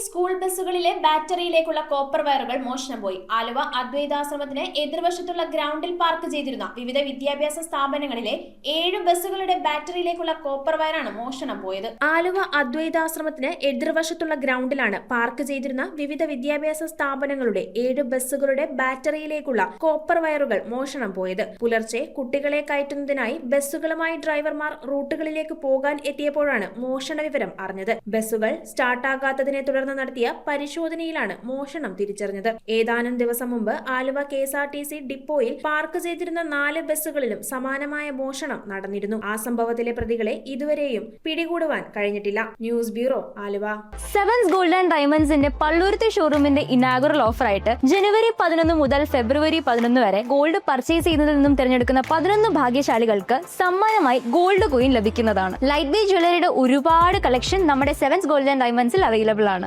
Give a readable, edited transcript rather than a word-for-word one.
School ബസ്സുകളിലെ ബാറ്ററിയിലേക്കുള്ള copper വയറുകൾ മോഷണം പോയി. ആലുവ അദ്വൈതാശ്രമത്തിന് എതിർവശത്തുള്ള ഗ്രൗണ്ടിൽ പാർക്ക് ചെയ്തിരുന്ന വിവിധ വിദ്യാഭ്യാസ സ്ഥാപനങ്ങളിലെ 7 ബസ്സുകളുടെ ബാറ്ററിയിലേക്കുള്ള കോപ്പർ വയറാണ് മോഷണം പോയത്. ആലുവ അദ്വൈതാശ്രമത്തിന് എതിർവശത്തുള്ള ഗ്രൗണ്ടിലാണ് പാർക്ക് ചെയ്തിരുന്ന വിവിധ വിദ്യാഭ്യാസ സ്ഥാപനങ്ങളുടെ 7 ബസ്സുകളുടെ ബാറ്ററിയിലേക്കുള്ള കോപ്പർ വയറുകൾ മോഷണം പോയത്. പുലർച്ചെ കുട്ടികളെ കയറ്റുന്നതിനായി ബസ്സുകളുമായി ഡ്രൈവർമാർ റൂട്ടുകളിലേക്ക് പോകാൻ എത്തിയപ്പോഴാണ് മോഷണ വിവരം അറിഞ്ഞത്. ബസ്സുകൾ സ്റ്റാർട്ടാകാത്തതിനെ തുടർന്ന് നടത്തിയ പരിശോധനയിലാണ് മോഷണം തിരിച്ചറിഞ്ഞത്. ഏതാനും ദിവസം മുമ്പ് ആലുവ KSRTC ഡിപ്പോയിൽ പാർക്ക് ചെയ്തിരുന്ന 4 ബസ്സുകളിലും സമാനമായ മോഷണം നടന്നിരുന്നു. ആ സംഭവത്തിലെ പ്രതികളെ ഇതുവരെയും പിടികൂടുവാൻ കഴിഞ്ഞിട്ടില്ല. News bureau, Aluva. Sevens gold and ഡയമണ്ട്സിന്റെ പള്ളുരുത്തി ഷോറൂമിന്റെ ഇനാഗുറൽ ഓഫറായിട്ട് ജനുവരി 11 മുതൽ ഫെബ്രുവരി 11 വരെ ഗോൾഡ് പർച്ചേസ് ചെയ്യുന്നതിൽ നിന്നും തിരഞ്ഞെടുക്കുന്ന 11 ഭാഗ്യശാലികൾക്ക് സമ്മാനമായി ഗോൾഡ് കോയിൻ ലഭിക്കുന്നതാണ്. ലൈറ്റ് വെയ്റ്റ് ജ്വല്ലറിയുടെ ഒരുപാട് കളക്ഷൻ നമ്മുടെ സെവൻസ് ഗോൾഡ് ആൻഡ് ഡയമണ്ട്സിൽ അവൈലബിൾ ആണ്.